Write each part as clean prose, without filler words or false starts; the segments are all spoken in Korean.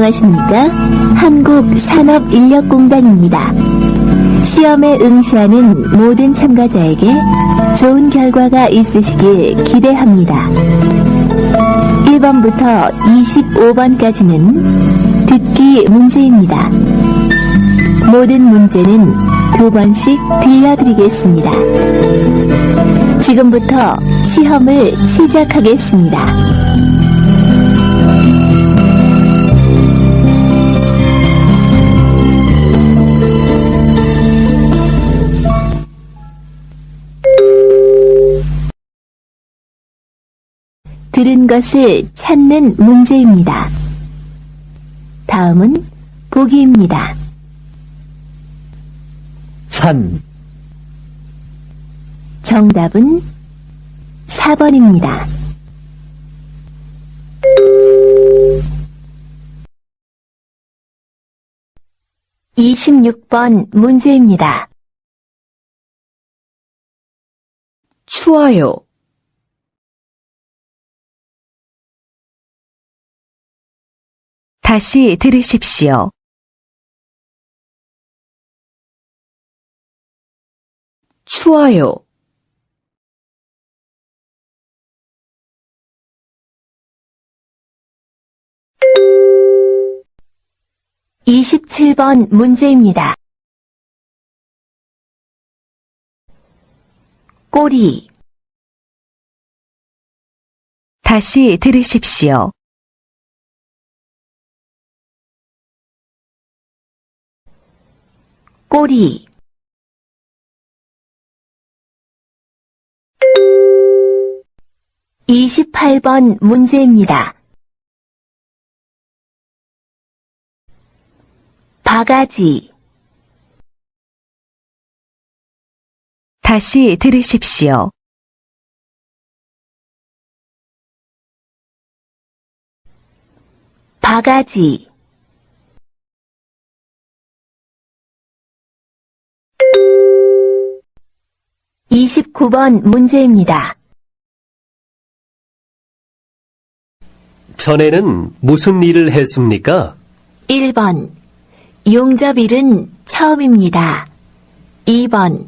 안녕하십니까? 한국산업인력공단입니다. 시험에 응시하는 모든 참가자에게 좋은 결과가 있으시길 기대합니다. 1번부터 25번까지는 듣기 문제입니다. 모든 문제는 2번씩 들려드리겠습니다. 지금부터 시험을 시작하겠습니다. 들은 것을 찾는 문제입니다. 다음은 보기입니다. 산, 정답은 4번입니다. (26번) 문제입니다. 추워요. 다시 들으십시오. 추워요. (27번) 문제입니다. 꼬리, 다시 들으십시오. 꼬리, (28번) 문제입니다. 바가지, 다시 들으십시오. 바가지, (29번) 문제입니다. 전에는 무슨 일을 했습니까? 1번 용접일은 처음입니다. 2번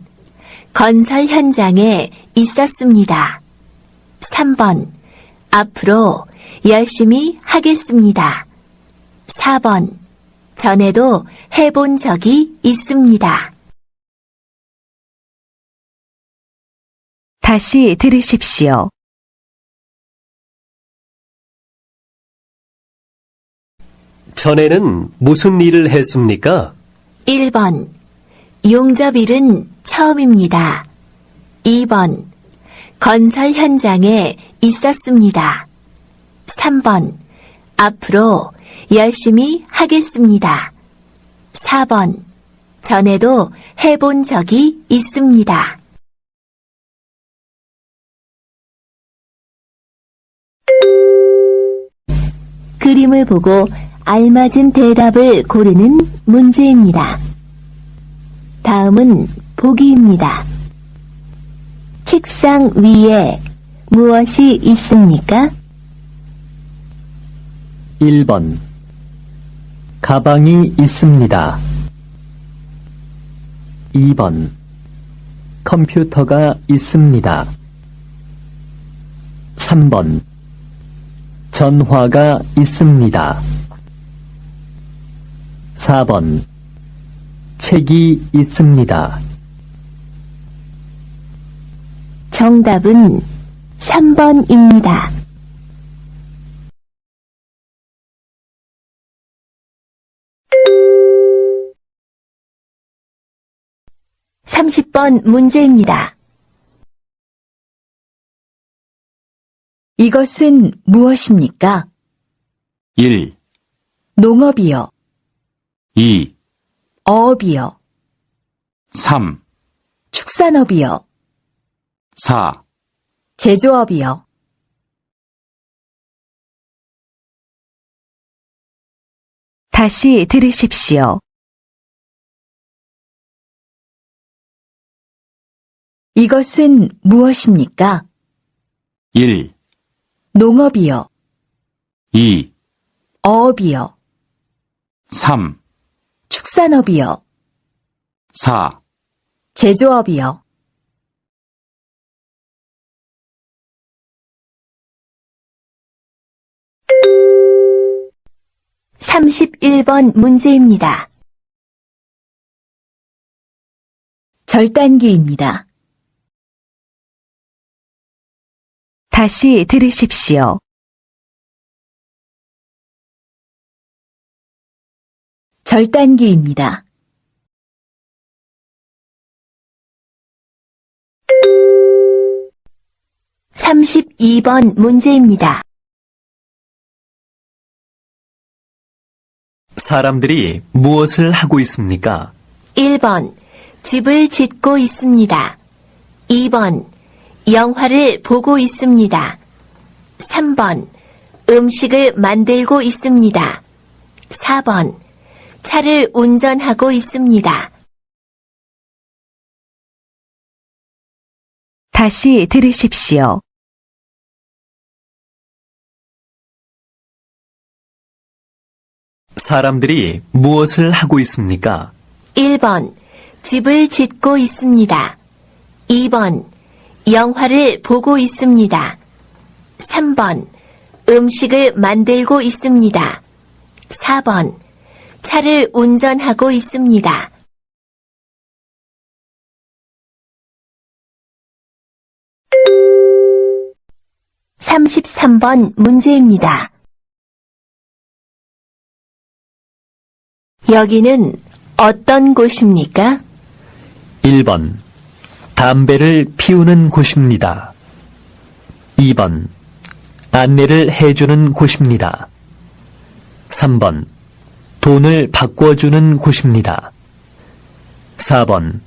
건설 현장에 있었습니다. 3번 앞으로 열심히 하겠습니다. 4번 전에도 해본 적이 있습니다. 다시 들으십시오. 전에는 무슨 일을 했습니까? 1번 용접일은 처음입니다. 2번 건설 현장에 있었습니다. 3번 앞으로 열심히 하겠습니다. 4번 전에도 해본 적이 있습니다. 그림을 보고 알맞은 대답을 고르는 문제입니다. 다음은 보기입니다. 책상 위에 무엇이 있습니까? 1번 가방이 있습니다. 2번 컴퓨터가 있습니다. 3번 전화가 있습니다. 4번 책이 있습니다. 정답은 3번입니다. 30번 문제입니다. 이것은 무엇입니까? 1, 농업이요. 2, 어업이요. 3, 축산업이요. 4, 제조업이요. 다시 들으십시오. 이것은 무엇입니까? 1, 농업이요. 2, 어업이요. 3, 축산업이요. 4, 제조업이요. 31번 문제입니다. 절단기입니다. 다시 들으십시오. 절단기입니다. 삼십이 번 문제입니다. 사람들이 무엇을 하고 있습니까? 1번 집을 짓고 있습니다. 2번 영화를 보고 있습니다. 3번 음식을 만들고 있습니다. 4번 차를 운전하고 있습니다. 다시 들으십시오. 사람들이 무엇을 하고 있습니까? 1번 집을 짓고 있습니다. 2번 영화를 보고 있습니다. 3번 음식을 만들고 있습니다. 4번 차를 운전하고 있습니다. (33번) 문제입니다. 여기는 어떤 곳입니까? 1번 담배를 피우는 곳입니다. 2번 안내를 해주는 곳입니다. 3번 돈을 바꿔주는 곳입니다. 4번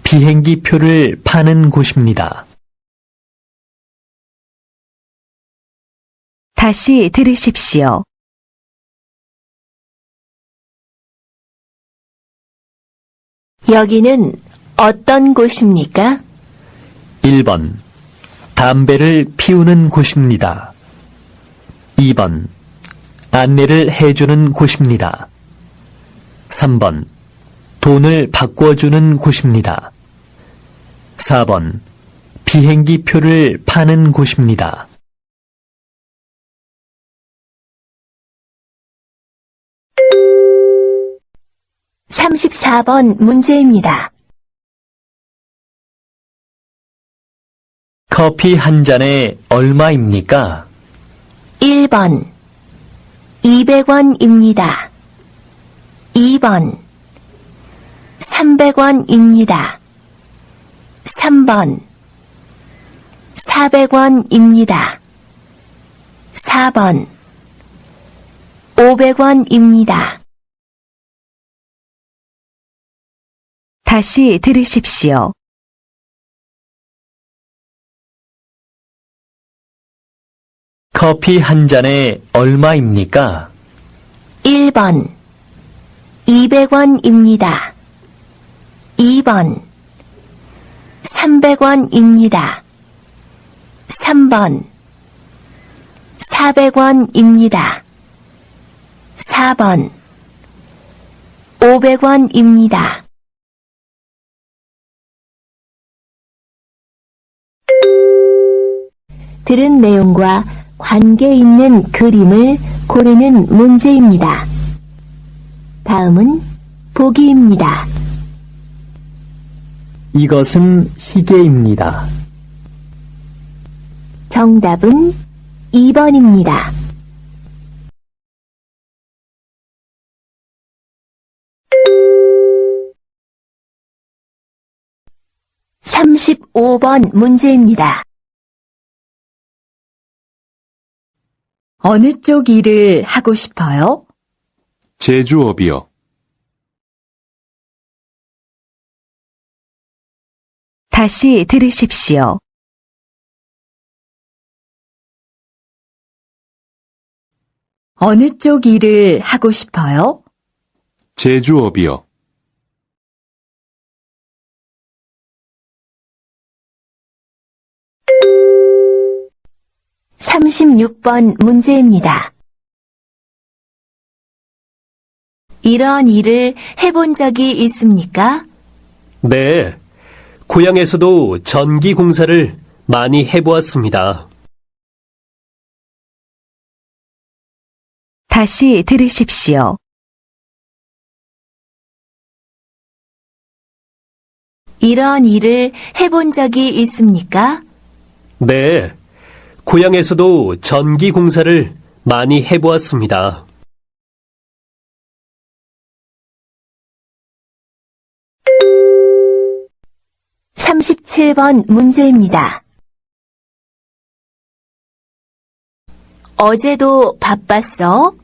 비행기 표를 파는 곳입니다. 다시 들으십시오. 여기는 어떤 곳입니까? 1번 담배를 피우는 곳입니다. 2번 안내를 해주는 곳입니다. 3번 돈을 바꿔주는 곳입니다. 4번 비행기 표를 파는 곳입니다. (34번) 문제입니다. 커피 한 잔에 얼마입니까? 1번 200원입니다. 2번 300원입니다. 3번 400원입니다. 4번 500원입니다. 다시 들으십시오. 커피 한 잔에 얼마입니까? 1번 200원입니다. 2번 300원입니다. 3번 400원입니다. 4번 500원입니다. 들은 내용과 관계 있는 그림을 고르는 문제입니다. 다음은 보기입니다. 이것은 시계입니다. 정답은 2번입니다. (35번) 문제입니다. 어느 쪽 일을 하고 싶어요? 제조업이요. 다시 들으십시오. 어느 쪽 일을 하고 싶어요? 제조업이요. (36번) 문제입니다. 이런 일을 해본 적이 있습니까? 네, 고향에서도 전기 공사를 많이 해보았습니다. 다시 들으십시오. 이런 일을 해본 적이 있습니까? 네, 고향에서도 전기 공사를 많이 해보았습니다. 37번 문제입니다. 어제도 바빴어?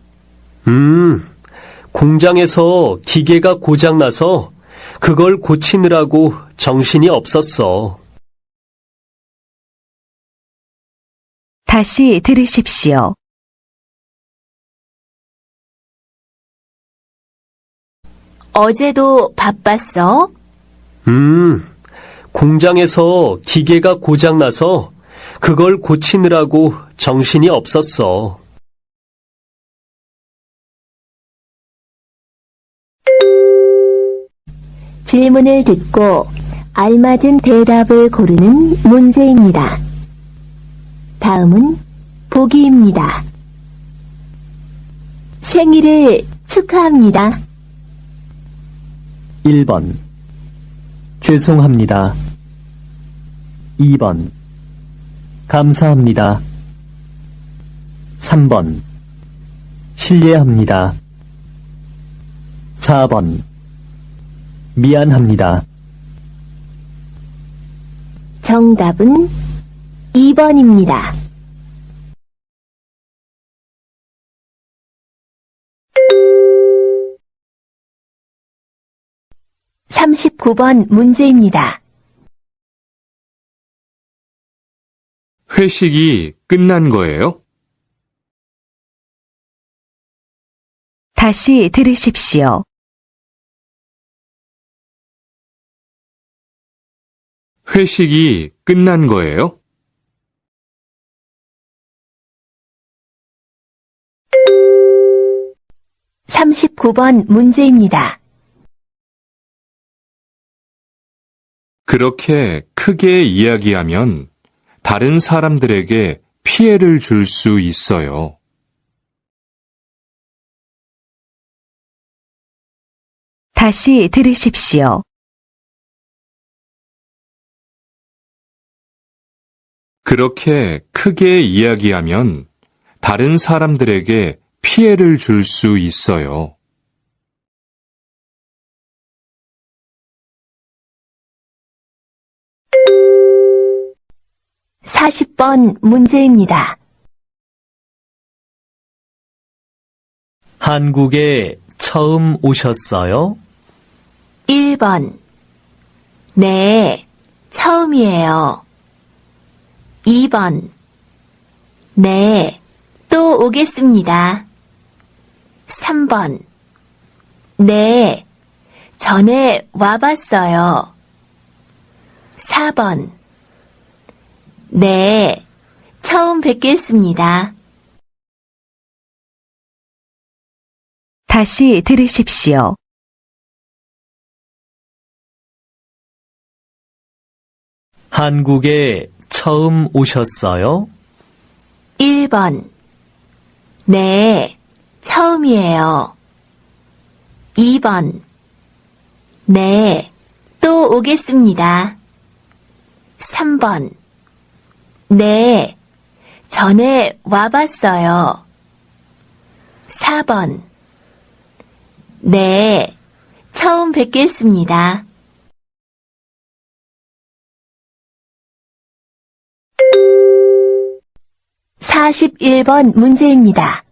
공장에서 기계가 고장나서 그걸 고치느라고 정신이 없었어. 다시 들으십시오. 어제도 바빴어? 공장에서 기계가 고장나서 그걸 고치느라고 정신이 없었어. 질문을 듣고 알맞은 대답을 고르는 문제입니다. 다음은 보기입니다. 생일을 축하합니다. 1번. 죄송합니다. 2번. 감사합니다. 3번. 실례합니다. 4번. 미안합니다. 정답은 2번입니다. (39번) 문제입니다. 회식이 끝난 거예요? 다시 들으십시오. 회식이 끝난 거예요? (39번) 문제입니다. 그렇게 크게 이야기하면 다른 사람들에게 피해를 줄 수 있어요. 다시 들으십시오. 그렇게 크게 이야기하면 다른 사람들에게 피해를 줄 수 있어요. 40번 문제입니다. 한국에 처음 오셨어요? 1번. 네, 처음이에요. 2번. 네, 또 오겠습니다. 3번. 네, 전에 와봤어요. 4번. 네, 처음 뵙겠습니다. 다시 들으십시오. 한국에 처음 오셨어요? 1번. 네, 처음이에요. 2번. 네, 또 오겠습니다. 3번. 네, 전에 와봤어요. 4번. 네, 처음 뵙겠습니다. (41번) 문제입니다.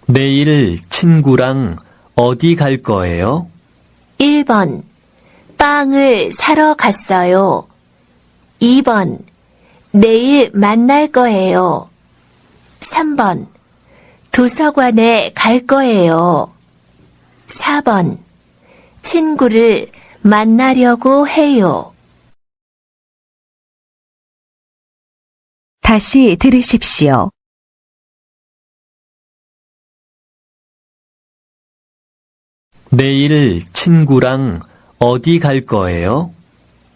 내일 친구랑 어디 갈 거예요? 1번. 빵을 사러 갔어요. 2번. 내일 만날 거예요. 3번. 도서관에 갈 거예요. 4번. 친구를 만나려고 해요. 다시 들으십시오. 내일 친구랑 어디 갈 거예요?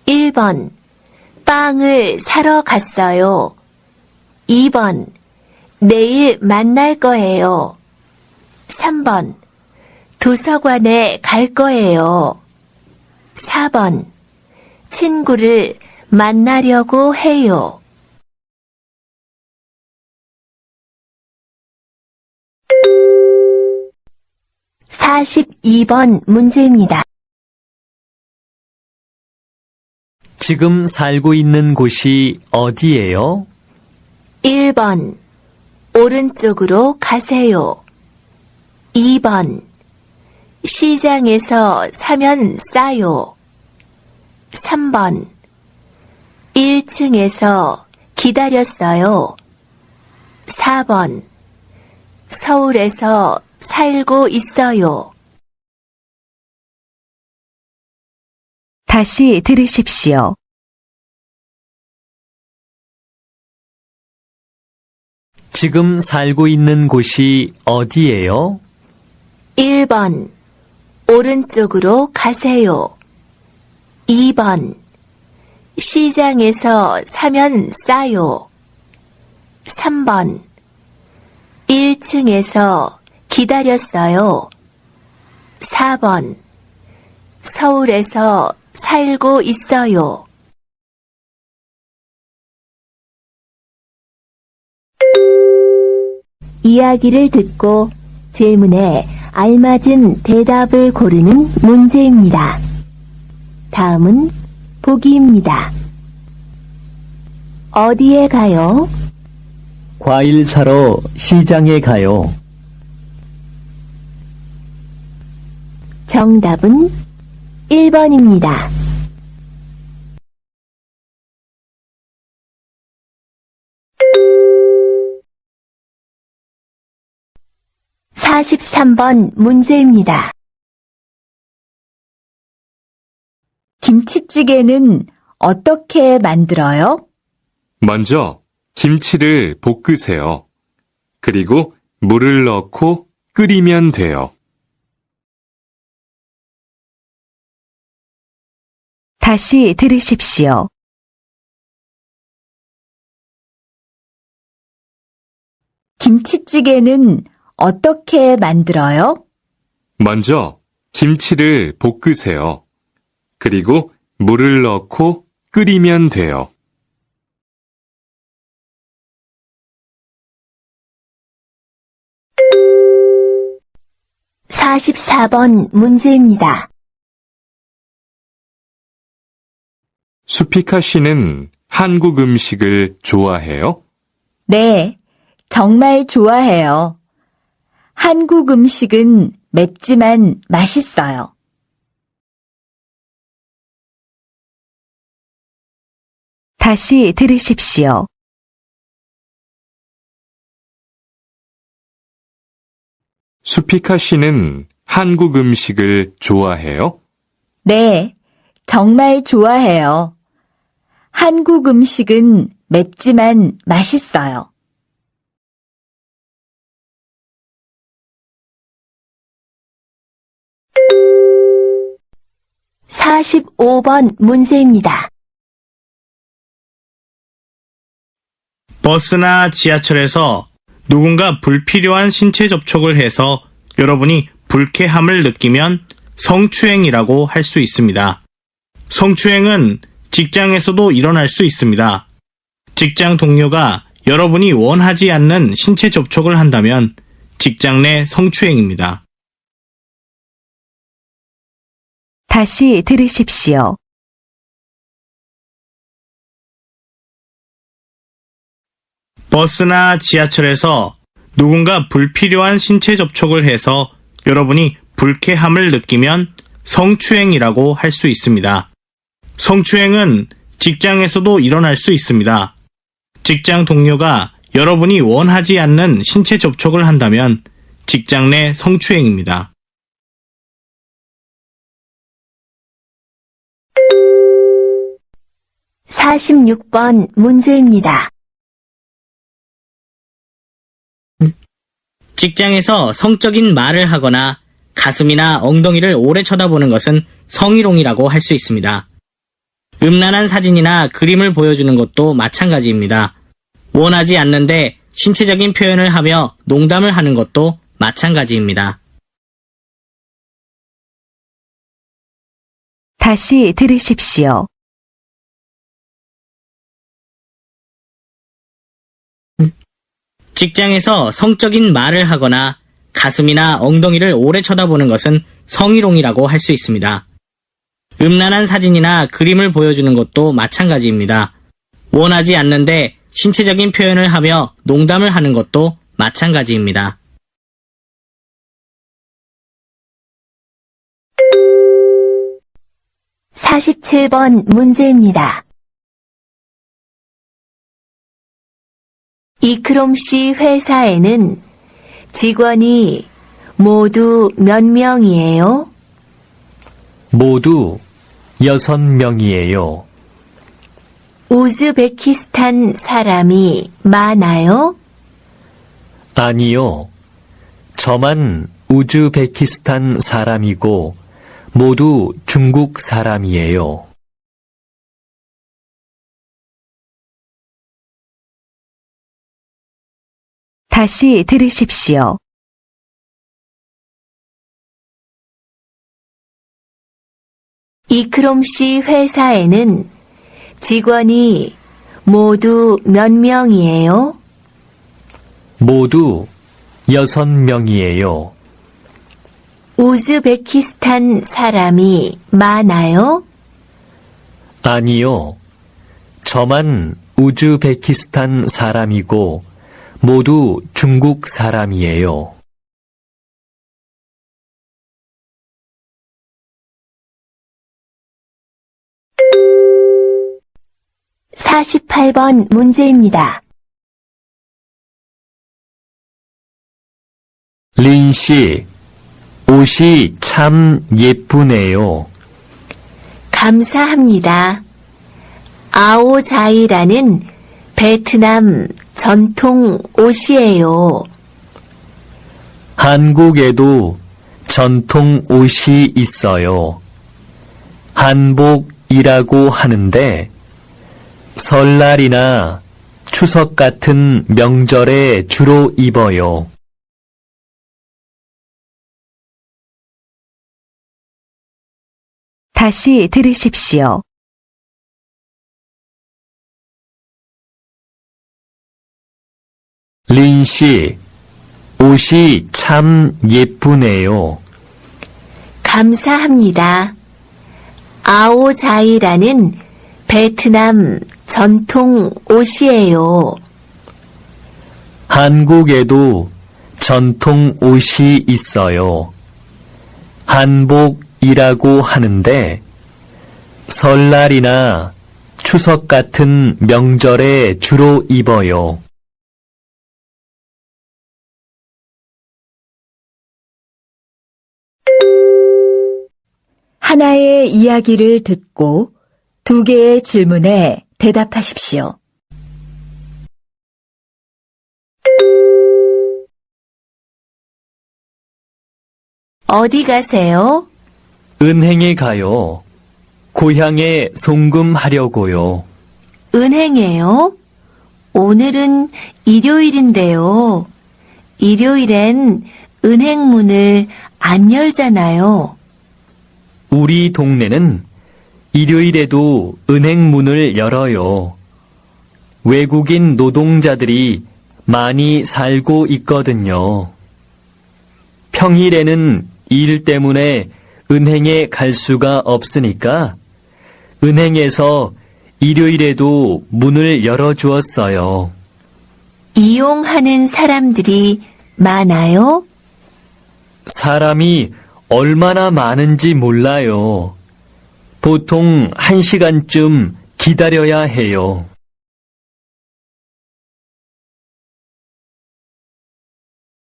1번, 빵을 사러 갔어요. 2번, 내일 만날 거예요. 3번, 도서관에 갈 거예요. 4번, 친구를 만나려고 해요. (42번) 문제입니다. 지금 살고 있는 곳이 어디예요? 1번, 오른쪽으로 가세요. 2번, 시장에서 사면 싸요. 3번, 1층에서 기다렸어요. 4번, 서울에서 살고 있어요. 다시 들으십시오. 지금 살고 있는 곳이 어디예요? 1번, 오른쪽으로 가세요. 2번, 시장에서 사면 싸요. 3번, 1층에서 기다렸어요. 4번, 서울에서 살고 있어요. 이야기를 듣고 질문에 알맞은 대답을 고르는 문제입니다. 다음은 보기입니다. 어디에 가요? 과일 사러 시장에 가요. 정답은 1번입니다. (43번) 문제입니다. 김치찌개는 어떻게 만들어요? 먼저 김치를 볶으세요. 그리고 물을 넣고 끓이면 돼요. 다시 들으십시오. 김치찌개는 어떻게 만들어요? 먼저 김치를 볶으세요. 그리고 물을 넣고 끓이면 돼요. (44번) 문제입니다. 수피카 씨는 한국 음식을 좋아해요? 네, 정말 좋아해요. 한국 음식은 맵지만 맛있어요. 다시 들으십시오. 수피카 씨는 한국 음식을 좋아해요? 네, 정말 좋아해요. 한국 음식은 맵지만 맛있어요. (45번) 문제입니다. 버스나 지하철에서 누군가 불필요한 신체 접촉을 해서 여러분이 불쾌함을 느끼면 성추행이라고 할 수 있습니다. 성추행은 직장에서도 일어날 수 있습니다. 직장 동료가 여러분이 원하지 않는 신체 접촉을 한다면 직장 내 성추행입니다. 다시 들으십시오. 버스나 지하철에서 누군가 불필요한 신체 접촉을 해서 여러분이 불쾌함을 느끼면 성추행이라고 할 수 있습니다. 성추행은 직장에서도 일어날 수 있습니다. 직장 동료가 여러분이 원하지 않는 신체 접촉을 한다면 직장 내 성추행입니다. (46번) 문제입니다. 직장에서 성적인 말을 하거나 가슴이나 엉덩이를 오래 쳐다보는 것은 성희롱이라고 할 수 있습니다. 음란한 사진이나 그림을 보여주는 것도 마찬가지입니다. 원하지 않는데 신체적인 표현을 하며 농담을 하는 것도 마찬가지입니다. 다시 들으십시오. 직장에서 성적인 말을 하거나 가슴이나 엉덩이를 오래 쳐다보는 것은 성희롱이라고 할 수 있습니다. 음란한 사진이나 그림을 보여주는 것도 마찬가지입니다. 원하지 않는데 신체적인 표현을 하며 농담을 하는 것도 마찬가지입니다. (47번) 문제입니다. 이크롬씨 회사에는 직원이 모두 몇 명이에요? 모두 6명이에요. 우즈베키스탄 사람이 많아요? 아니요. 저만 우즈베키스탄 사람이고 모두 중국 사람이에요. 다시 들으십시오. 이크롬씨 회사에는 직원이 모두 몇 명이에요? 모두 6명이에요. 우즈베키스탄 사람이 많아요? 아니요. 저만 우즈베키스탄 사람이고 모두 중국 사람이에요. (48번) 문제입니다. 린 씨, 옷이 참 예쁘네요. 감사합니다. 아오자이라는 베트남 전통 옷이에요. 한국에도 전통 옷이 있어요. 한복이라고 하는데 설날이나 추석 같은 명절에 주로 입어요. 다시 들으십시오. 린 씨, 옷이 참 예쁘네요. 감사합니다. 아오자이라는 베트남 전통 옷이에요. 한국에도 전통 옷이 있어요. 한복이라고 하는데 설날이나 추석 같은 명절에 주로 입어요. 하나의 이야기를 듣고 2개의 질문에 대답하십시오. 어디 가세요? 은행에 가요. 고향에 송금하려고요. 은행에요? 오늘은 일요일인데요. 일요일엔 은행 문을 안 열잖아요. 우리 동네는 일요일에도 은행 문을 열어요. 외국인 노동자들이 많이 살고 있거든요. 평일에는 일 때문에 은행에 갈 수가 없으니까 은행에서 일요일에도 문을 열어주었어요. 이용하는 사람들이 많아요? 사람이 얼마나 많은지 몰라요. 보통 1시간쯤 기다려야 해요.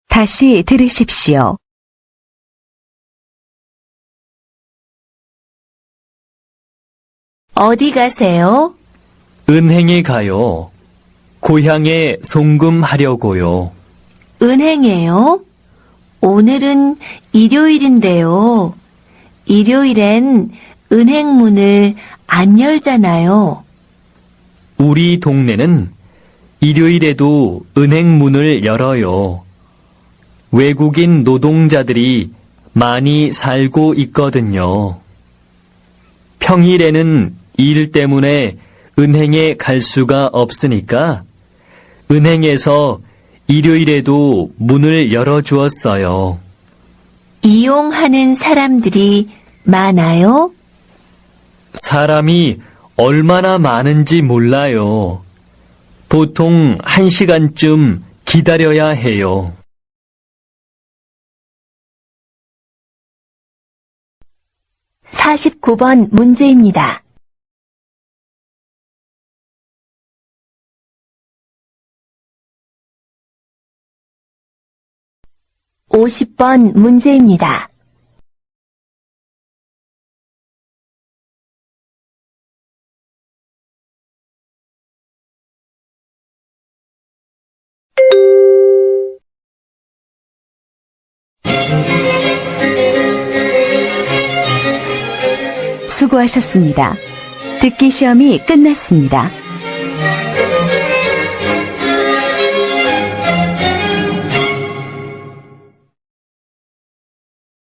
다시 들으십시오. 어디 가세요? 은행에 가요. 고향에 송금하려고요. 은행에요? 오늘은 일요일인데요. 일요일엔 은행 문을 안 열잖아요. 우리 동네는 일요일에도 은행 문을 열어요. 외국인 노동자들이 많이 살고 있거든요. 평일에는 일 때문에 은행에 갈 수가 없으니까 은행에서 일요일에도 문을 열어주었어요. 이용하는 사람들이 많아요? 사람이 얼마나 많은지 몰라요. 보통 1시간쯤 기다려야 해요. 49번 문제입니다. (50번) 문제입니다. 수고하셨습니다. 듣기 시험이 끝났습니다.